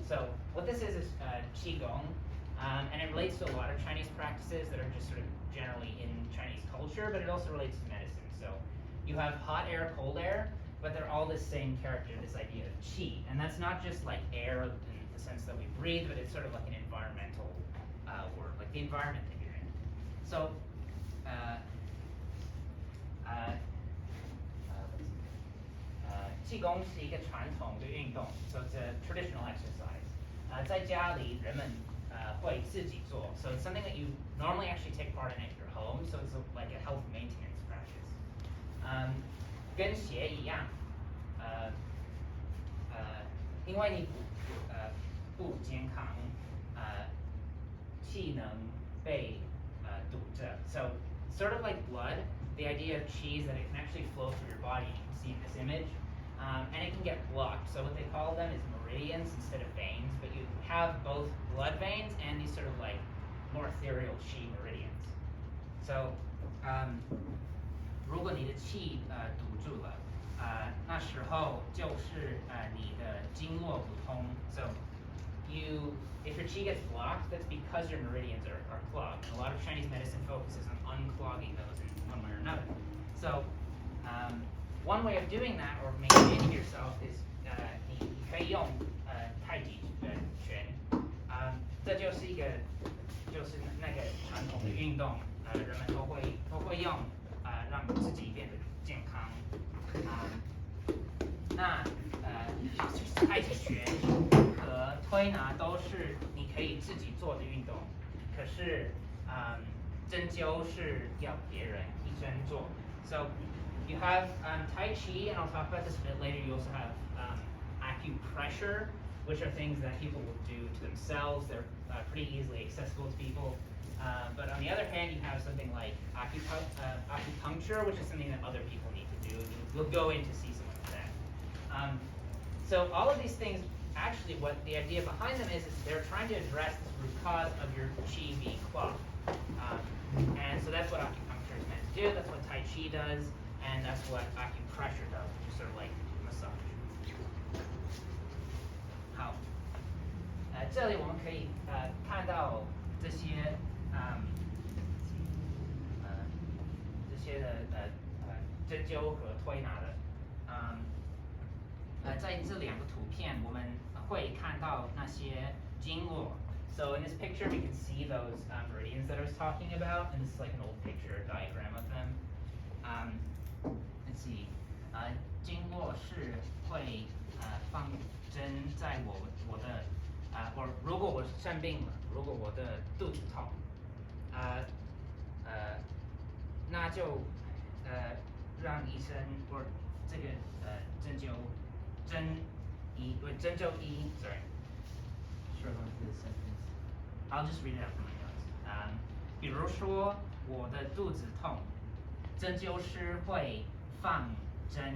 So what this is qigong, and it relates to a lot of Chinese practices that are just sort of generally in Chinese culture, but it also relates to medicine. So you have hot air, cold air, but they're all the same character, this idea of qi. And that's not just like air in the sense that we breathe, but it's sort of like an environmental word, like the environment that you're in. So, qi gong 是一个传统的运动 so it's a traditional exercise. 在家里人们会自己做 so it's something that you normally actually take part in at your home, so it's like a health maintenance practice. 跟鞋一样，因为你不健康，气能被堵着 so sort of like blood, the idea of qi is that it can actually flow through your body. You can see in this image. And it can get blocked. So what they call them is meridians instead of veins, but you have both blood veins and these sort of like more ethereal qi meridians. So 如果你的气堵住了，那时候就是你的经络不通。So if your qi gets blocked, that's because your meridians are clogged. A lot of Chinese medicine focuses on unclogging those in one way or another. So one way of doing that or maintaining yourself is 你可以用太极拳，这就是一个就是那个传统的运动，人们都会用让自己变得健康。那太极拳和推拿都是你可以自己做的运动，可是针灸是要别人医生做。So you have Tai Chi, and I'll talk about this a bit later. You also have acupressure, which are things that people will do to themselves. They're pretty easily accessible to people. But on the other hand, you have something like acupuncture, which is something that other people need to do. We'll go in to see someone with that. So all of these things, actually what the idea behind them is they're trying to address the root cause of your qi being clogged. And so that's what acupuncture is meant to do. That's what Tai Chi does. And that's what acupressure does, which is sort of like massage. 好，这里我们可以看到这些针灸和推拿的，在这两个图片我们会看到那些经络。So in this picture we can see those meridians that I was talking about, and this is like an old picture, a diagram of them. Let's see. 经络是会放针在我的或如果我生病了，如果我的肚子痛，那就让医生或这个针灸医 sorry. Struggling with this sentence. I'll just read it out from my notes. 比如说我的肚子痛，针灸师会放针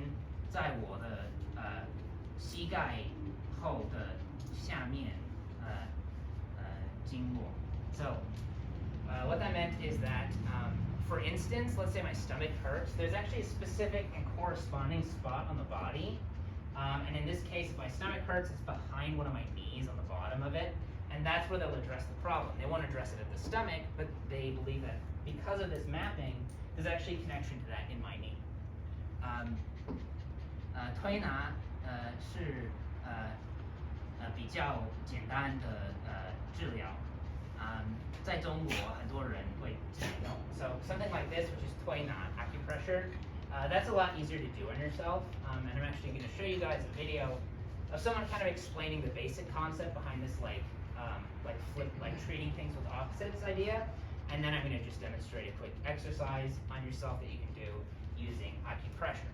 在我的膝盖后的下面经络。So what that meant is that for instance, let's say my stomach hurts, there's actually a specific and corresponding spot on the body. And in this case, if my stomach hurts, it's behind one of my knees on the bottom of it. And that's where they'll address the problem. They won't address it at the stomach, but they believe that because of this mapping, there's actually a connection to that in my knee. 推拿是比较简单的治疗。在中国很多人会这样用。So something like this, which is 推拿 acupressure, that's a lot easier to do on yourself. And I'm actually going to show you guys a video of someone kind of explaining the basic concept behind this like treating things with opposites idea. And then I'm going to just demonstrate a quick exercise on yourself that you can do using acupressure.